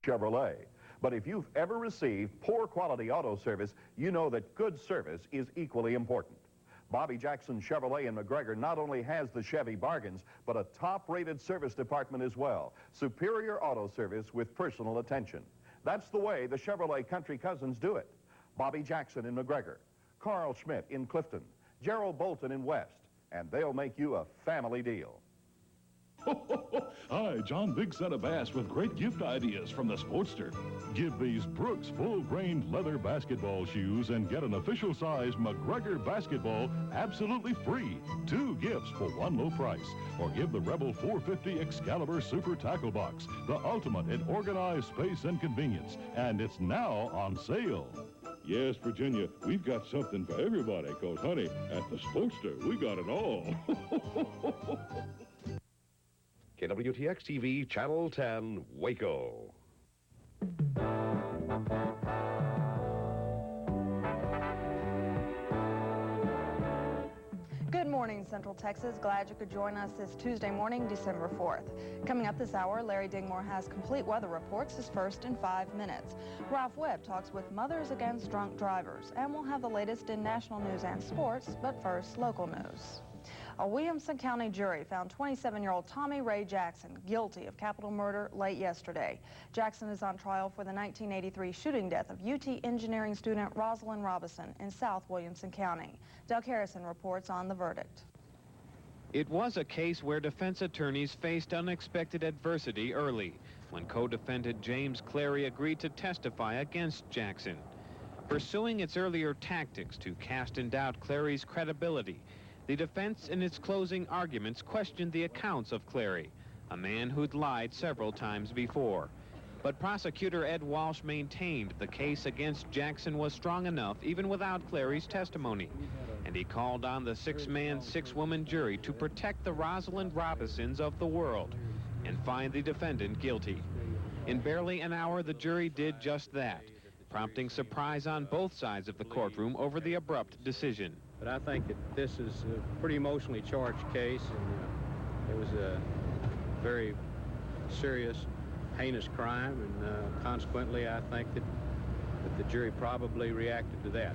Chevrolet. But if you've ever received poor quality auto service, you know that good service is equally important. Bobby Jackson Chevrolet in McGregor not only has the Chevy bargains, but a top-rated service department as well. Superior auto service with personal attention. That's the way the Chevrolet Country Cousins do it. Bobby Jackson in McGregor, Carl Schmidt in Clifton, Gerald Bolton in West, and they'll make you a family deal. Hi, John Big Set of Bass with great gift ideas from the Sportster. Give these Brooks full-grained leather basketball shoes and get an official-size McGregor basketball absolutely free. 2 gifts for one low price. Or give the Rebel 450 Excalibur Super Tackle Box, the ultimate in organized space and convenience. And it's now on sale. Yes, Virginia, we've got something for everybody, because, honey, at the Sportster, we got it all. KWTX-TV Channel 10, Waco. Good morning, Central Texas. Glad you could join us this Tuesday morning, December 4th. Coming up this hour, Larry Dingmore has complete weather reports, his first in 5 minutes. Ralph Webb talks with Mothers Against Drunk Drivers, and we'll have the latest in national news and sports, but first, local news. A Williamson County jury found 27-year-old Tommy Ray Jackson guilty of capital murder late yesterday. Jackson is on trial for the 1983 shooting death of UT engineering student Rosalind Robinson in South Williamson County. Doug Harrison reports on the verdict. It was a case where defense attorneys faced unexpected adversity early when co-defendant James Clary agreed to testify against Jackson. Pursuing its earlier tactics to cast in doubt Clary's credibility, the defense in its closing arguments questioned the accounts of Clary, a man who'd lied several times before. But prosecutor Ed Walsh maintained the case against Jackson was strong enough even without Clary's testimony, and he called on the 6-man, 6-woman jury to protect the Rosalind Robinsons of the world and find the defendant guilty. In barely an hour, the jury did just that, prompting surprise on both sides of the courtroom over the abrupt decision. But I think that this is a pretty emotionally charged case, and it was a very serious, heinous crime, and consequently, I think that the jury probably reacted to that.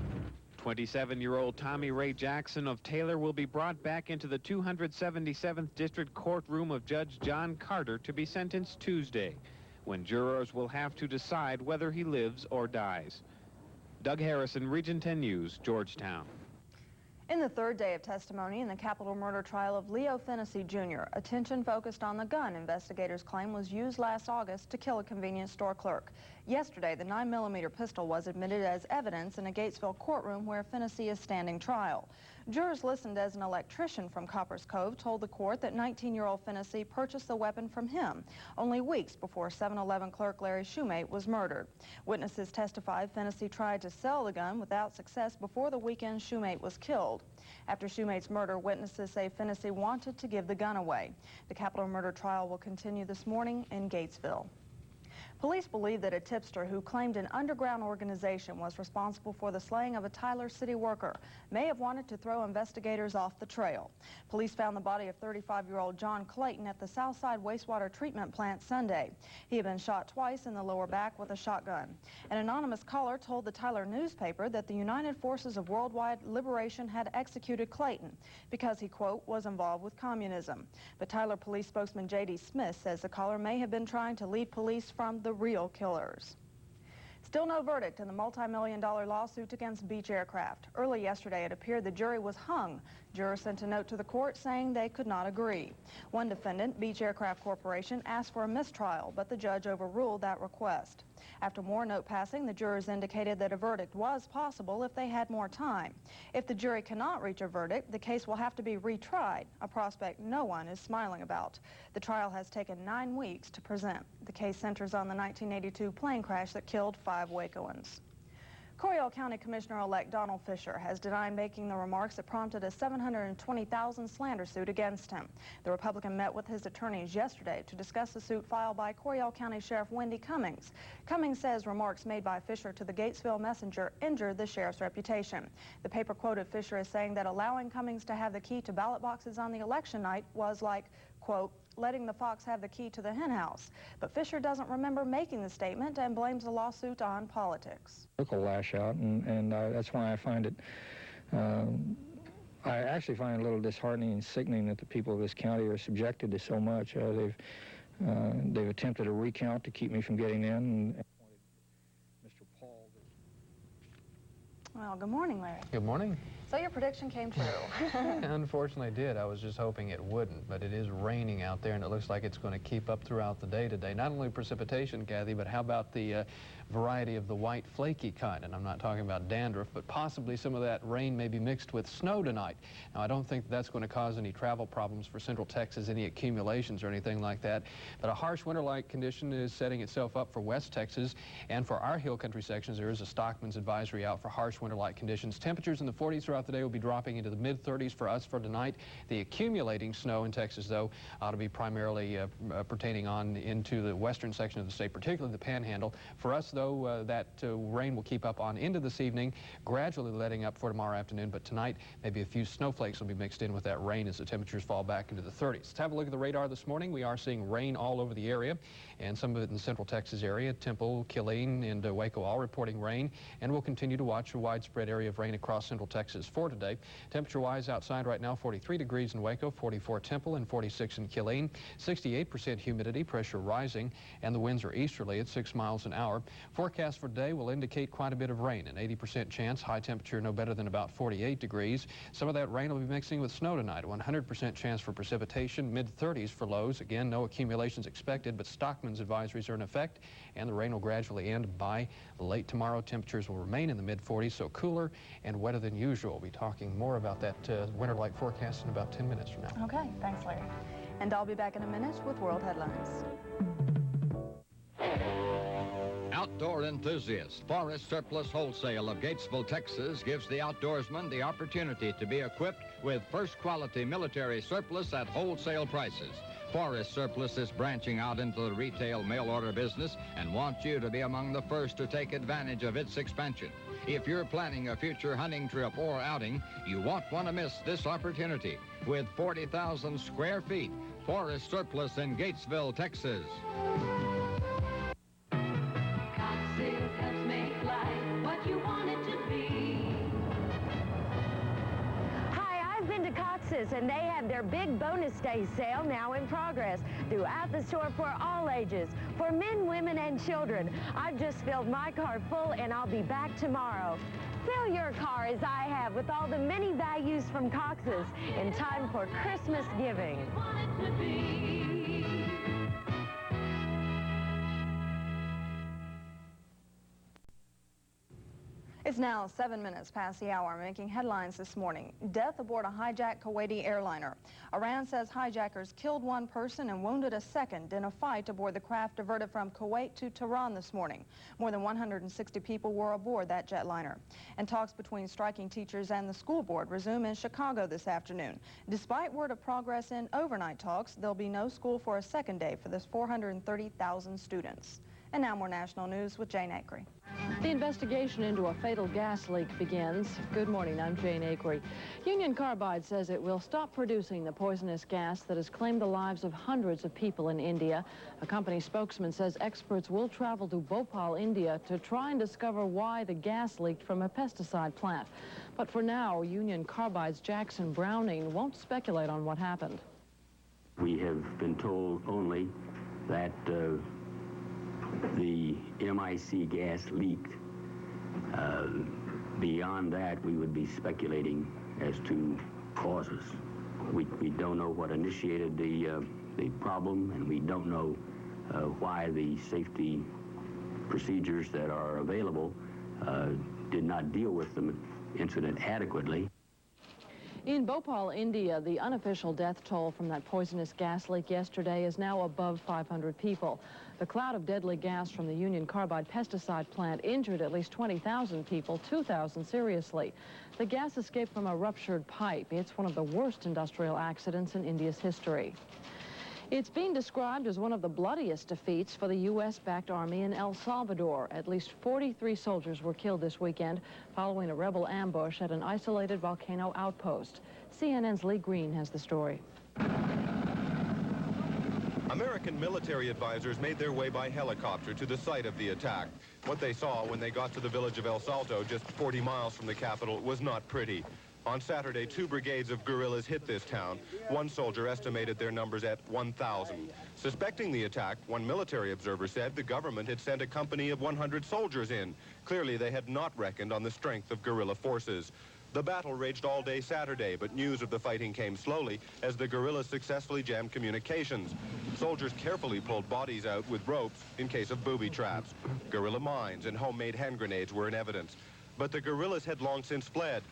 27-year-old Tommy Ray Jackson of Taylor will be brought back into the 277th District Courtroom of Judge John Carter to be sentenced Tuesday, when jurors will have to decide whether he lives or dies. Doug Harrison, Region 10 News, Georgetown. In the third day of testimony in the capital murder trial of Leo Fennessy Jr., attention focused on the gun investigators claim was used last August to kill a convenience store clerk. Yesterday, the 9mm pistol was admitted as evidence in a Gatesville courtroom where Fennessy is standing trial. Jurors listened as an electrician from Coppers Cove told the court that 19-year-old Fennessy purchased the weapon from him only weeks before 7-Eleven clerk Larry Shoemate was murdered. Witnesses testified Fennessy tried to sell the gun without success before the weekend Shoemate was killed. After Shoemate's murder, witnesses say Fennessy wanted to give the gun away. The capital murder trial will continue this morning in Gatesville. Police believe that a tipster who claimed an underground organization was responsible for the slaying of a Tyler city worker may have wanted to throw investigators off the trail. Police found the body of 35-year-old John Clayton at the Southside Wastewater Treatment Plant Sunday. He had been shot twice in the lower back with a shotgun. An anonymous caller told the Tyler newspaper that the United Forces of Worldwide Liberation had executed Clayton because he, quote, was involved with communism. But Tyler police spokesman J.D. Smith says the caller may have been trying to lead police from the real killers. Still no verdict in the multi-million-dollar lawsuit against Beech Aircraft. Early yesterday, it appeared the jury was hung. Jurors sent a note to the court saying they could not agree. One defendant, Beech Aircraft Corporation, asked for a mistrial, but the judge overruled that request. After more note passing, the jurors indicated that a verdict was possible if they had more time. If the jury cannot reach a verdict, the case will have to be retried, a prospect no one is smiling about. The trial has taken 9 weeks to present. The case centers on the 1982 plane crash that killed 5 Wacoans. Coryell County Commissioner-elect Donald Fisher has denied making the remarks that prompted a $720,000 slander suit against him. The Republican met with his attorneys yesterday to discuss the suit filed by Coryell County Sheriff Wendy Cummings. Cummings says remarks made by Fisher to the Gatesville Messenger injured the sheriff's reputation. The paper quoted Fisher as saying that allowing Cummings to have the key to ballot boxes on the election night was like, quote, letting the fox have the key to the hen house. But Fisher doesn't remember making the statement and blames the lawsuit on politics. Took a lash out, and that's why I find it, I actually find it a little disheartening and sickening that the people of this county are subjected to so much. They've attempted a recount to keep me from getting in, and Mr. Paul. Well, good morning, Larry. Good morning. So your prediction came true. Unfortunately it did. I was just hoping it wouldn't, but it is raining out there and it looks like it's going to keep up throughout the day today. Not only precipitation, Kathy, but how about the variety of the white flaky kind? And I'm not talking about dandruff, but possibly some of that rain may be mixed with snow tonight. Now, I don't think that's going to cause any travel problems for Central Texas, any accumulations or anything like that. But a harsh winter-like condition is setting itself up for West Texas, and for our hill country sections, there is a stockman's advisory out for harsh winter-like conditions. Temperatures in the 40s throughout the day will be dropping into the mid-30s for us for tonight. The accumulating snow in Texas, though, ought to be primarily pertaining on into the western section of the state, particularly the Panhandle. For us, though, that rain will keep up on into this evening, gradually letting up for tomorrow afternoon. But tonight, maybe a few snowflakes will be mixed in with that rain as the temperatures fall back into the 30s. Let's have a look at the radar this morning. We are seeing rain all over the area, and some of it in the Central Texas area. Temple, Killeen, and Waco all reporting rain, and we'll continue to watch a widespread area of rain across Central Texas for today. Temperature-wise outside right now, 43 degrees in Waco, 44 Temple, and 46 in Killeen. 68% humidity, pressure rising, and the winds are easterly at 6 miles an hour. Forecast for today will indicate quite a bit of rain, an 80% chance, high temperature no better than about 48 degrees. Some of that rain will be mixing with snow tonight, 100% chance for precipitation, mid-30s for lows. Again, no accumulations expected, but stockman's advisories are in effect, and the rain will gradually end by late tomorrow. Temperatures will remain in the mid-40s, so cooler and wetter than usual. We'll be talking more about that winter-like forecast in about 10 minutes from now. Okay, thanks, Larry. And I'll be back in a minute with World Headlines. Outdoor enthusiasts, Forest Surplus Wholesale of Gatesville, Texas gives the outdoorsman the opportunity to be equipped with first-quality military surplus at wholesale prices. Forest Surplus is branching out into the retail mail-order business and wants you to be among the first to take advantage of its expansion. If you're planning a future hunting trip or outing, you won't want to miss this opportunity. With 40,000 square feet, Forest Surplus in Gatesville, Texas. Helps make life what you want it to be. Hi, I've been to Cox's, and they have their big bonus day sale now in progress throughout the store for all ages, for men, women, and children. I've just filled my car full, and I'll be back tomorrow. Fill your car as I have with all the many values from Cox's in time for Christmas giving. It's now 7 minutes past the hour, making headlines this morning. Death aboard a hijacked Kuwaiti airliner. Iran says hijackers killed one person and wounded a second in a fight aboard the craft diverted from Kuwait to Tehran this morning. More than 160 people were aboard that jetliner. And talks between striking teachers and the school board resume in Chicago this afternoon. Despite word of progress in overnight talks, there'll be no school for a second day for this 430,000 students. And now more national news with Jane Acree. The investigation into a fatal gas leak begins. Good morning, I'm Jane Acree. Union Carbide says it will stop producing the poisonous gas that has claimed the lives of hundreds of people in India. A company spokesman says experts will travel to Bhopal, India to try and discover why the gas leaked from a pesticide plant. But for now, Union Carbide's Jackson Browning won't speculate on what happened. We have been told only that the MIC gas leaked. Beyond that, we would be speculating as to causes. We don't know what initiated the problem, and we don't know why the safety procedures that are available did not deal with the incident adequately. In Bhopal, India, the unofficial death toll from that poisonous gas leak yesterday is now above 500 people. The cloud of deadly gas from the Union Carbide pesticide plant injured at least 20,000 people, 2,000 seriously. The gas escaped from a ruptured pipe. It's one of the worst industrial accidents in India's history. It's being described as one of the bloodiest defeats for the U.S.-backed army in El Salvador. At least 43 soldiers were killed this weekend following a rebel ambush at an isolated volcano outpost. CNN's Lee Green has the story. American military advisors made their way by helicopter to the site of the attack. What they saw when they got to the village of El Salto, just 40 miles from the capital, was not pretty. On Saturday, 2 brigades of guerrillas hit this town. One soldier estimated their numbers at 1,000. Suspecting the attack, one military observer said the government had sent a company of 100 soldiers in. Clearly, they had not reckoned on the strength of guerrilla forces. The battle raged all day Saturday, but news of the fighting came slowly as the guerrillas successfully jammed communications. Soldiers carefully pulled bodies out with ropes in case of booby traps. Guerrilla mines and homemade hand grenades were in evidence. But the guerrillas had long since fled.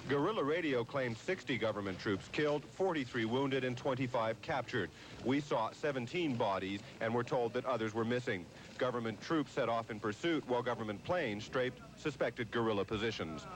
Guerrilla radio claimed 60 government troops killed, 43 wounded, and 25 captured. We saw 17 bodies and were told that others were missing. Government troops set off in pursuit while government planes strafed suspected guerrilla positions.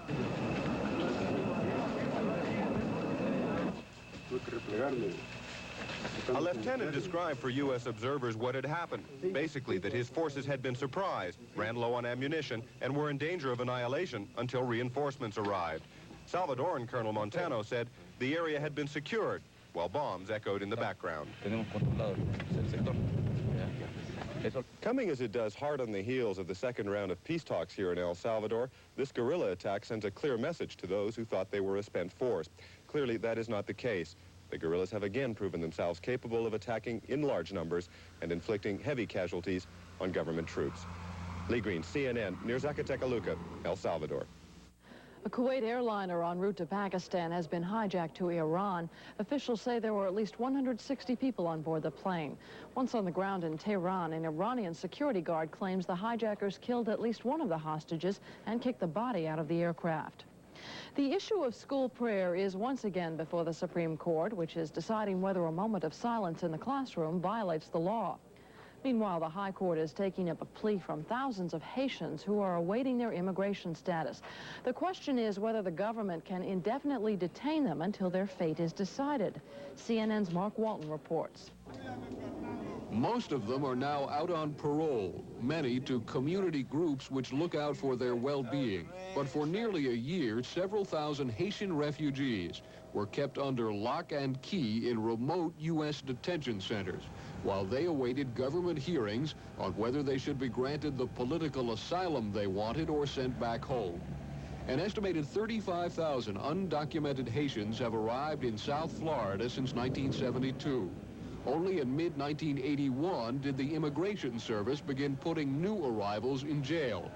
A lieutenant described for U.S. observers what had happened. Basically, that his forces had been surprised, ran low on ammunition, and were in danger of annihilation until reinforcements arrived. Salvadoran Colonel Montano said the area had been secured, while bombs echoed in the background. Coming as it does hard on the heels of the second round of peace talks here in El Salvador, this guerrilla attack sends a clear message to those who thought they were a spent force. Clearly, that is not the case. The guerrillas have again proven themselves capable of attacking in large numbers and inflicting heavy casualties on government troops. Lee Green, CNN, near Zacatecoluca, El Salvador. A Kuwait airliner en route to Pakistan has been hijacked to Iran. Officials say there were at least 160 people on board the plane. Once on the ground in Tehran, an Iranian security guard claims the hijackers killed at least one of the hostages and kicked the body out of the aircraft. The issue of school prayer is once again before the Supreme Court, which is deciding whether a moment of silence in the classroom violates the law. Meanwhile, the High Court is taking up a plea from thousands of Haitians who are awaiting their immigration status. The question is whether the government can indefinitely detain them until their fate is decided. CNN's Mark Walton reports. Most of them are now out on parole, many to community groups which look out for their well-being. But for nearly a year, several thousand Haitian refugees were kept under lock and key in remote U.S. detention centers while they awaited government hearings on whether they should be granted the political asylum they wanted or sent back home. An estimated 35,000 undocumented Haitians have arrived in South Florida since 1972. Only in mid-1981 did the Immigration Service begin putting new arrivals in jail.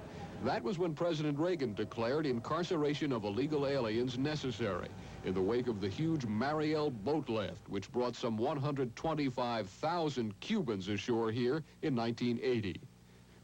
That was when President Reagan declared incarceration of illegal aliens necessary in the wake of the huge MARIIN boat lift, which brought some 125,000 Cubans ashore here in 1980.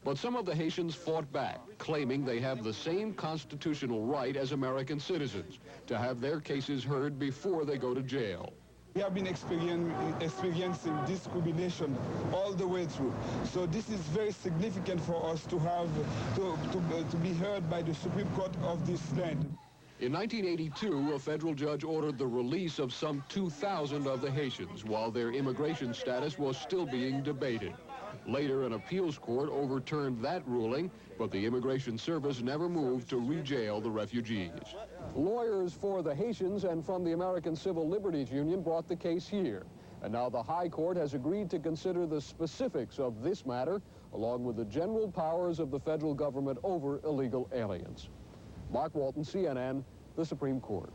But some of the Haitians fought back, claiming they have the same constitutional right as American citizens to have their cases heard before they go to jail. We have been experiencing discrimination all the way through. So this is very significant for us to have to be heard by the Supreme Court of this land. In 1982, a federal judge ordered the release of some 2,000 of the Haitians while their immigration status was still being debated. Later, an appeals court overturned that ruling, but the Immigration Service never moved to re-jail the refugees. Lawyers for the Haitians and from the American Civil Liberties Union brought the case here. And now the High Court has agreed to consider the specifics of this matter, along with the general powers of the federal government over illegal aliens. Mark Walton, CNN, the Supreme Court.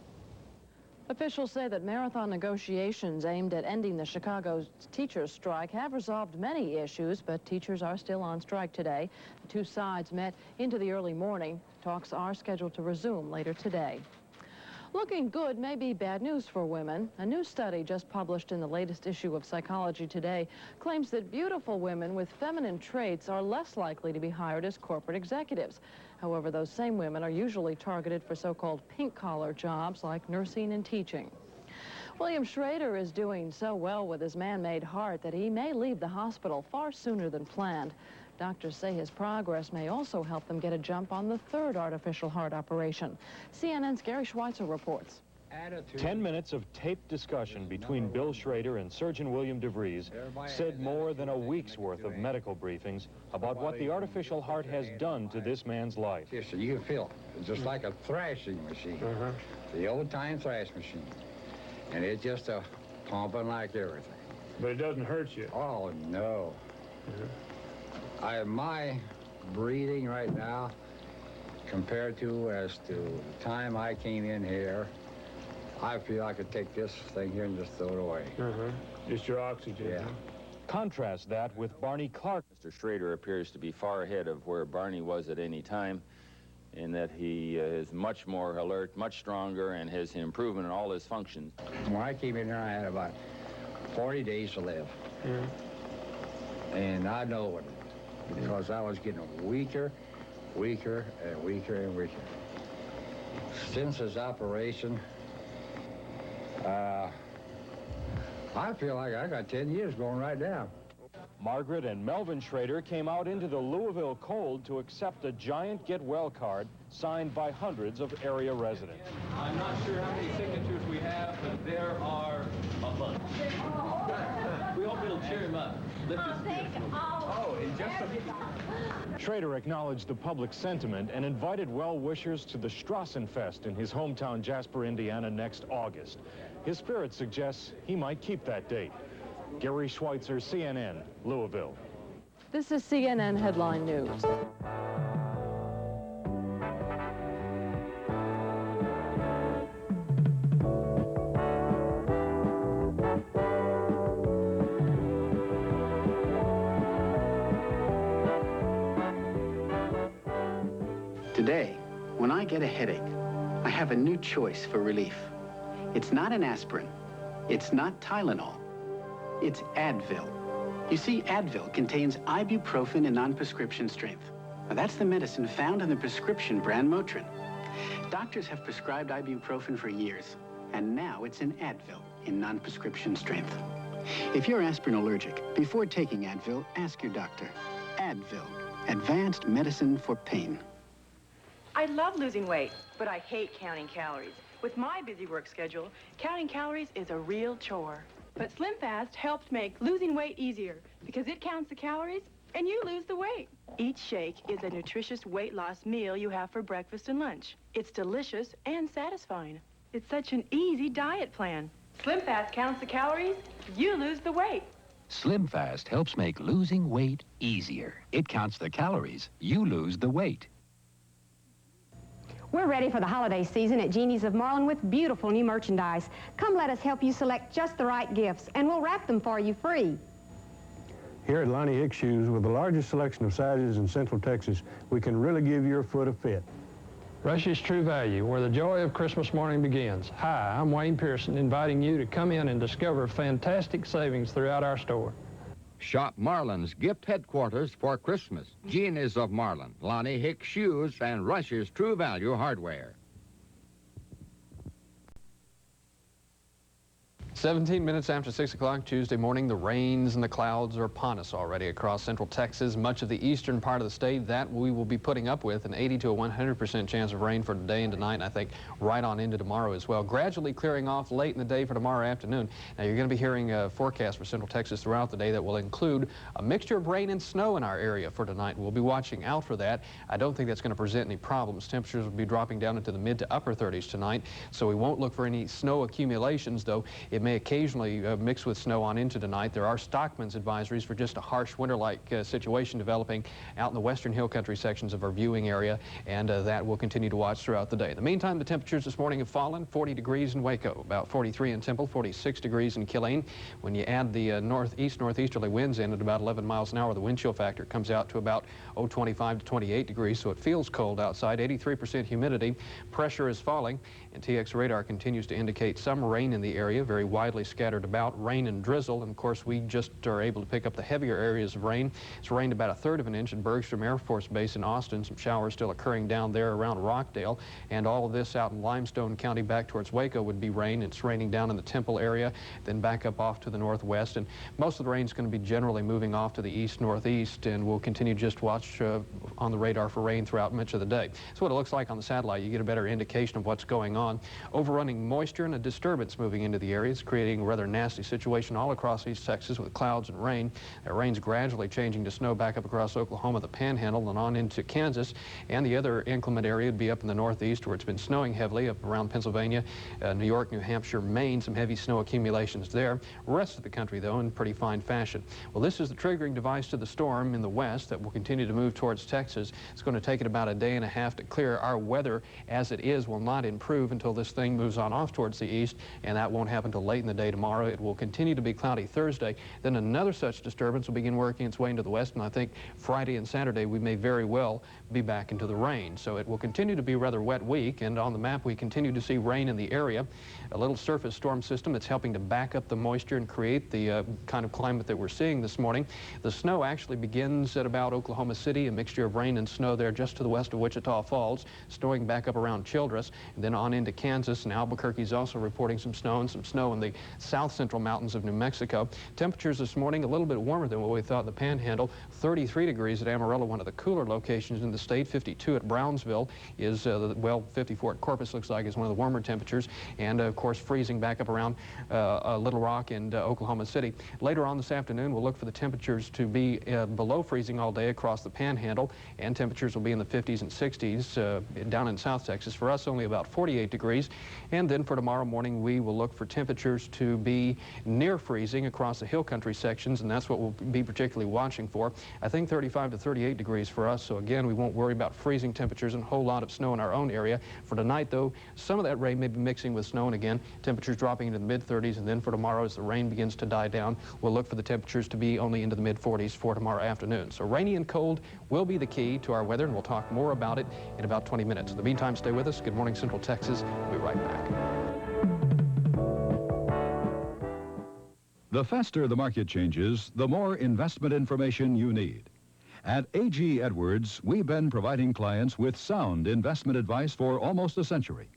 Officials say that marathon negotiations aimed at ending the Chicago teachers' strike have resolved many issues, but teachers are still on strike today. The two sides met into the early morning. Talks are scheduled to resume later today. Looking good may be bad news for women. A new study just published in the latest issue of Psychology Today claims that beautiful women with feminine traits are less likely to be hired as corporate executives. However, those same women are usually targeted for so-called pink-collar jobs like nursing and teaching. William Schrader is doing so well with his man-made heart that he may leave the hospital far sooner than planned. Doctors say his progress may also help them get a jump on the third artificial heart operation. CNN's Gary Schweitzer reports. 10 minutes of taped discussion between Bill Schrader and Surgeon William DeVries said more than a week's worth of medical briefings about what the artificial heart has done to this man's life. Yes, sir, you can feel it. It's just like a thrashing machine, the old-time thrash machine. And it's just a pumping like everything. But it doesn't hurt you? Oh, no. My breathing right now, compared to as to the time I came in here, I feel I could take this thing here and just throw it away. Just your oxygen. Yeah. Contrast that with Barney Clark. Mr. Schrader appears to be far ahead of where Barney was at any time, in that he is much more alert, much stronger, and has improvement in all his functions. When I came in here, I had about 40 days to live. And I know it, because I was getting weaker, weaker, and weaker, and weaker. Since his operation, I feel like I got 10 years going right now. Margaret and Melvin Schrader came out into the Louisville cold to accept a giant get-well card signed by hundreds of area residents. I'm not sure how many signatures we have, but there are a bunch. We hope it'll cheer him up. In just a... Schrader acknowledged the public sentiment and invited well-wishers to the Strassenfest in his hometown Jasper, Indiana next August. His spirit suggests he might keep that date. Gary Schweitzer, CNN, Louisville. This is CNN Headline News. Today, when I get a headache, I have a new choice for relief. It's not an aspirin. It's not Tylenol. It's Advil. You see, Advil contains ibuprofen in non-prescription strength. Now, that's the medicine found in the prescription brand Motrin. Doctors have prescribed ibuprofen for years, and now it's in Advil in non-prescription strength. If you're aspirin allergic, before taking Advil, ask your doctor. Advil, advanced medicine for pain. I love losing weight, but I hate counting calories. With my busy work schedule, counting calories is a real chore. But SlimFast helps make losing weight easier because it counts the calories and you lose the weight. Each shake is a nutritious weight loss meal you have for breakfast and lunch. It's delicious and satisfying. It's such an easy diet plan. SlimFast counts the calories, you lose the weight. SlimFast helps make losing weight easier. It counts the calories, you lose the weight. We're ready for the holiday season at GENIE'S of Marlin with beautiful new merchandise. Come let us help you select just the right gifts, and we'll wrap them for you free. Here at LONNIE HICKS Shoes, with the largest selection of sizes in Central Texas, we can really give your foot a fit. Rush's True Value, where the joy of Christmas morning begins. Hi, I'm Wayne Pearson, inviting you to come in and discover fantastic savings throughout our store. Shop Marlin's gift headquarters for Christmas. GENIE'S of Marlin, LONNIE HICKS Shoes, and Rush's True Value Hardware. 17 minutes after 6 o'clock Tuesday morning, the rains and the clouds are upon us already across central Texas, much of the eastern part of the state. That we will be putting up with an 80 to a 100% chance of rain for today and tonight, and I think right on into tomorrow as well. Gradually clearing off late in the day for tomorrow afternoon. Now, you're going to be hearing a forecast for central Texas throughout the day that will include a mixture of rain and snow in our area for tonight. We'll be watching out for that. I don't think that's going to present any problems. Temperatures will be dropping down into the mid to upper 30s tonight, so we won't look for any snow accumulations, though it may occasionally mix with snow on into tonight. There are stockman's advisories for just a harsh winter-like situation developing out in the western hill country sections of our viewing area, and that we'll continue to watch throughout the day. In the meantime, the temperatures this morning have fallen. 40 degrees in Waco, about 43 in Temple, 46 degrees in Killeen. When you add the northeasterly winds in at about 11 miles an hour, the wind chill factor comes out to about 25 to 28 degrees, so it feels cold outside. 83% humidity. Pressure is falling, and TX radar continues to indicate some rain in the area, very widely scattered about, rain and drizzle, and of course we just are able to pick up the heavier areas of rain. It's rained about 1/3 of an inch in Bergstrom Air Force Base in Austin. Some showers still occurring down there around Rockdale, and all of this out in Limestone County back towards Waco would be rain. It's raining down in the Temple area, then back up off to the northwest, and most of the rain is going to be generally moving off to the east-northeast, and we'll continue to just watch on the radar for rain throughout much of the day. That's what it looks like on the satellite. You get a better indication of what's going on. Overrunning moisture and a disturbance moving into the area. It's creating a rather nasty situation all across East Texas with clouds and rain. That rain's gradually changing to snow back up across Oklahoma, the Panhandle, and on into Kansas. And the other inclement area would be up in the northeast where it's been snowing heavily, up around Pennsylvania, New York, New Hampshire, Maine, some heavy snow accumulations there. Rest of the country, though, in pretty fine fashion. Well, this is the triggering device to the storm in the west that will continue to move towards Texas. It's going to take it about a day and a half to clear. Our weather, as it is, will not improve until this thing moves on off towards the east, and that won't happen until late in the day tomorrow. It will continue to be cloudy Thursday. Then another such disturbance will begin working its way into the west, and I think Friday and Saturday we may very well be back into the rain. So it will continue to be a rather wet week, and on the map we continue to see rain in the area. A little surface storm system that's helping to back up the moisture and create the kind of climate that we're seeing this morning. The snow actually begins at about Oklahoma City, a mixture of rain and snow there just to the west of Wichita Falls, snowing back up around Childress, and then on into Kansas, and Albuquerque's also reporting some snow in the south central mountains of New Mexico. Temperatures this morning a little bit warmer than what we thought in the Panhandle. 33 degrees at Amarillo, one of the cooler locations in the state. 52 at Brownsville is, well, 54 at Corpus looks like is one of the warmer temperatures, and of course freezing back up around Little Rock and Oklahoma City. Later on this afternoon, we'll look for the temperatures to be below freezing all day across the Panhandle, and temperatures will be in the 50s and 60s down in South Texas. For us, only about 48 degrees. And then for tomorrow morning, we will look for temperatures to be near freezing across the hill country sections, and that's what we'll be particularly watching for. I think 35 to 38 degrees for us, so again, we won't worry about freezing temperatures and a whole lot of snow in our own area. For tonight, though, some of that rain may be mixing with snow, and again, temperatures dropping into the mid-30s, and then for tomorrow, as the rain begins to die down, we'll look for the temperatures to be only into the mid-40s for tomorrow afternoon. So rainy and cold will be the key to our weather, and we'll talk more about it in about 20 minutes. In the meantime, stay with us. Good morning, Central Texas. We'll be right back. The faster the market changes, the more investment information you need. At A.G. Edwards, we've been providing clients with sound investment advice for almost a century.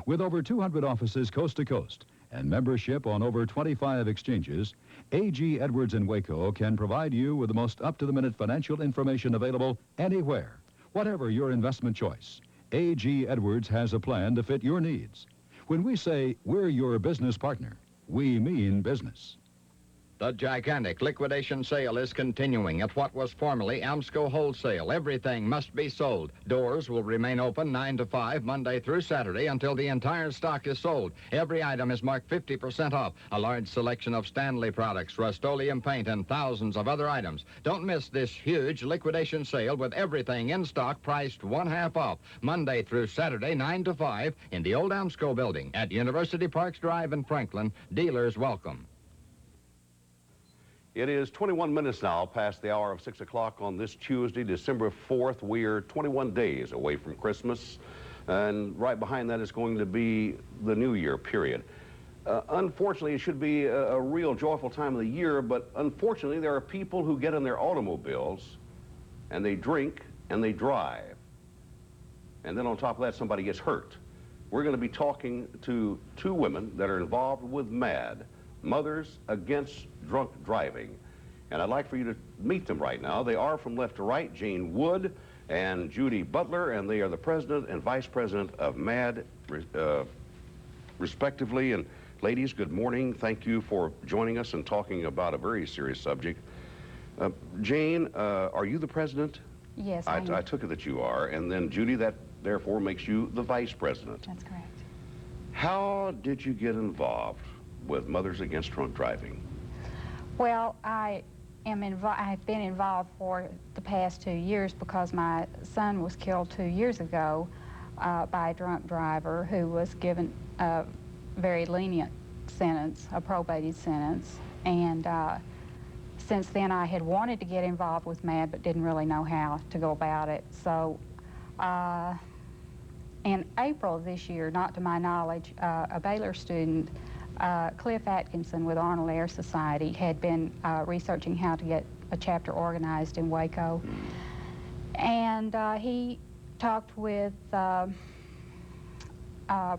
With over 200 offices coast to coast and membership on over 25 exchanges, A.G. Edwards in Waco can provide you with the most up-to-the-minute financial information available anywhere. Whatever your investment choice, A.G. Edwards has a plan to fit your needs. When we say we're your business partner, we mean business. The gigantic liquidation sale is continuing at what was formerly Amsco Wholesale. Everything must be sold. Doors will remain open 9 to 5 Monday through Saturday until the entire stock is sold. Every item is marked 50% off. A large selection of Stanley products, Rust-Oleum paint, and thousands of other items. Don't miss this huge liquidation sale with everything in stock priced 1/2 off. Monday through Saturday, 9 to 5 in the old Amsco building at University Parks Drive in Franklin. Dealers welcome. It is 21 minutes now past the hour of 6 o'clock on this Tuesday, December 4th. We are 21 days away from Christmas, and right behind that is going to be the New Year period. Unfortunately, it should be a real joyful time of the year, but unfortunately, there are people who get in their automobiles and they drink and they drive. And then on top of that, somebody gets hurt. We're going to be talking to two women that are involved with MAD, Mothers Against Drunk Driving. And I'd like for you to meet them right now. They are from left to right, Jane Wood and Judy Butler, and they are the president and vice president of MAD, respectively. And ladies, good morning. Thank you for joining us and talking about a very serious subject. Jane, are you the president? Yes, I took it that you are. And then Judy, that therefore makes you the vice president. That's correct. How did you get involved with Mothers Against Drunk Driving? Well, I've been involved for the past 2 years because my son was killed 2 years ago by a drunk driver who was given a very lenient sentence, a probated sentence. And since then, I had wanted to get involved with MAD but didn't really know how to go about it. So in April of this year, not to my knowledge, a Baylor student, Cliff Atkinson with Arnold Air Society, had been researching how to get a chapter organized in Waco. And he talked with a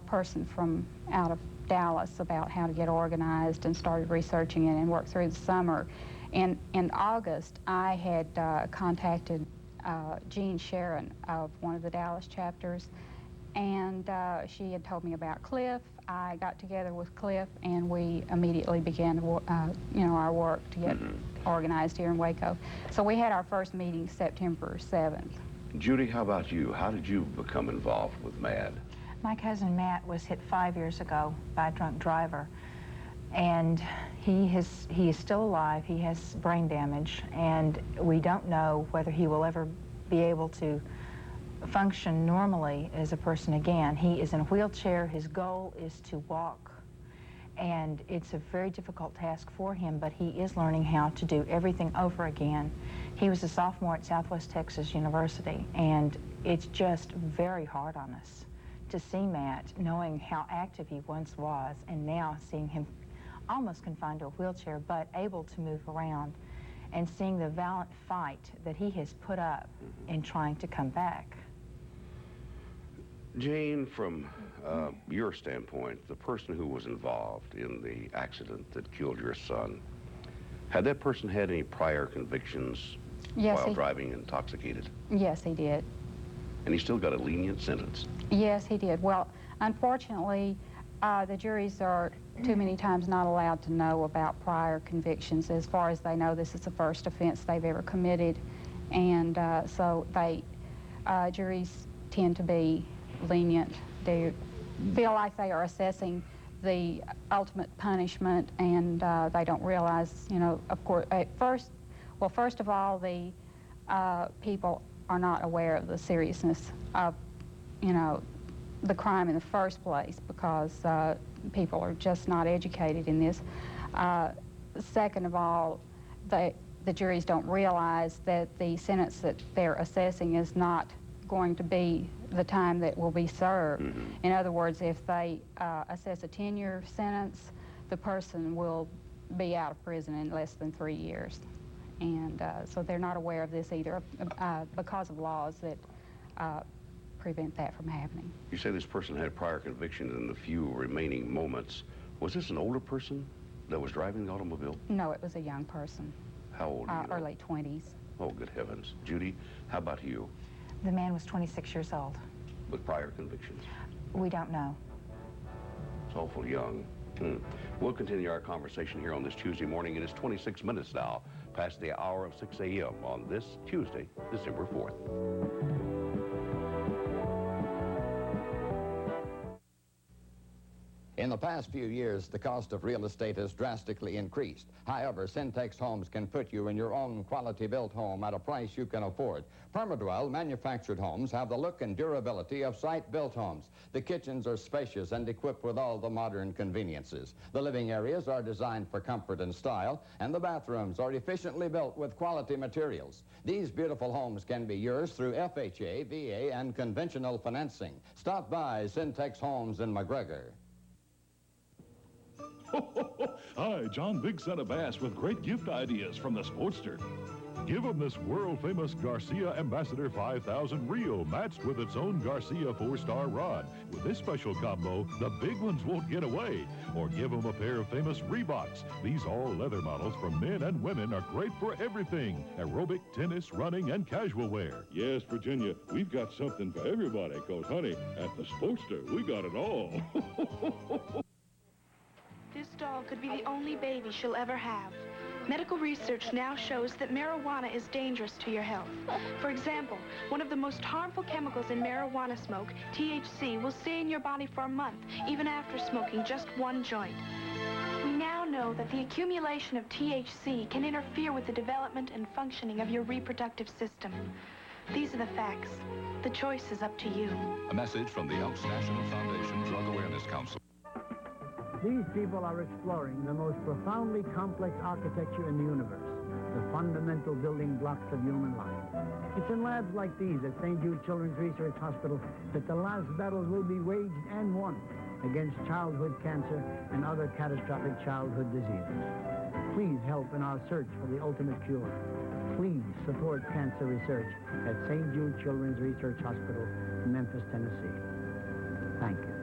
person from out of Dallas about how to get organized and started researching it and worked through the summer. In August, I had contacted Jean Sharon of one of the Dallas chapters, and she had told me about Cliff. I got together with Cliff, and we immediately began, our work to get organized here in Waco. So we had our first meeting September 7th. Judy, how about you? How did you become involved with MAD? My cousin Matt was hit 5 years ago by a drunk driver, and he is still alive. He has brain damage, and we don't know whether he will ever be able to function normally as a person again. He is in a wheelchair. His goal is to walk, and it's a very difficult task for him, but he is learning how to do everything over again. He was a sophomore at Southwest Texas University, and it's just very hard on us to see Matt, knowing how active he once was, and now seeing him almost confined to a wheelchair, but able to move around, and seeing the valiant fight that he has put up in trying to come back. Jane, from your standpoint, the person who was involved in the accident that killed your son, had that person had any prior convictions while driving intoxicated? Yes, he did. And he still got a lenient sentence? Yes, he did. Well, unfortunately, the juries are too many times not allowed to know about prior convictions. As far as they know, this is the first offense they've ever committed, and so juries tend to be lenient. They feel like they are assessing the ultimate punishment, and they don't realize, of course, first of all, the people are not aware of the seriousness of, the crime in the first place, because people are just not educated in this. Second of all, the juries don't realize that the sentence that they're assessing is not going to be the time that will be served. In other words, if they assess a 10-year sentence, the person will be out of prison in less than 3 years. And so they're not aware of this either because of laws that prevent that from happening. You say this person had prior convictions in the few remaining moments. Was this an older person that was driving the automobile? No, it was a young person. How old are you? Early 20s. Oh, good heavens. Judy, how about you? The man was 26 years old. With prior convictions? We don't know. It's awful young. We'll continue our conversation here on this Tuesday morning. It is 26 minutes now past the hour of 6 a.m. on this Tuesday, December 4th. In the past few years, the cost of real estate has drastically increased. However, Syntex Homes can put you in your own quality-built home at a price you can afford. Permadwell manufactured homes have the look and durability of site-built homes. The kitchens are spacious and equipped with all the modern conveniences. The living areas are designed for comfort and style, and the bathrooms are efficiently built with quality materials. These beautiful homes can be yours through FHA, VA, and conventional financing. Stop by Syntex Homes in McGregor. Hi, John Big Son of Bass with great gift ideas from the Sportster. Give them this world-famous Garcia Ambassador 5000 reel matched with its own Garcia 4-star rod. With this special combo, the big ones won't get away. Or give them a pair of famous Reeboks. These all-leather models for men and women are great for everything. Aerobic, tennis, running, and casual wear. Yes, Virginia, we've got something for everybody, because, honey, at the Sportster, we got it all. This doll could be the only baby she'll ever have. Medical research now shows that marijuana is dangerous to your health. For example, one of the most harmful chemicals in marijuana smoke, THC, will stay in your body for a month, even after smoking just one joint. We now know that the accumulation of THC can interfere with the development and functioning of your reproductive system. These are the facts. The choice is up to you. A message from the ELKS National Foundation Drug Awareness Council. These people are exploring the most profoundly complex architecture in the universe, the fundamental building blocks of human life. It's in labs like these at St. Jude Children's Research Hospital that the last battles will be waged and won against childhood cancer and other catastrophic childhood diseases. Please help in our search for the ultimate cure. Please support cancer research at St. Jude Children's Research Hospital, Memphis, Tennessee. Thank you.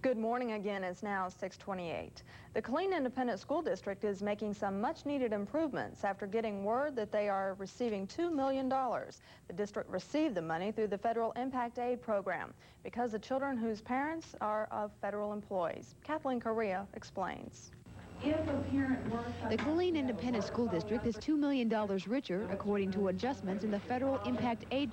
Good morning again. It's now 6:28. The Killeen Independent School District is making some much-needed improvements after getting word that they are receiving $2 million. The district received the money through the Federal Impact Aid Program because the children whose parents are of federal employees. Kathleen Correa explains. The Killeen Independent School District is $2 million richer, according to adjustments in the Federal Impact Aid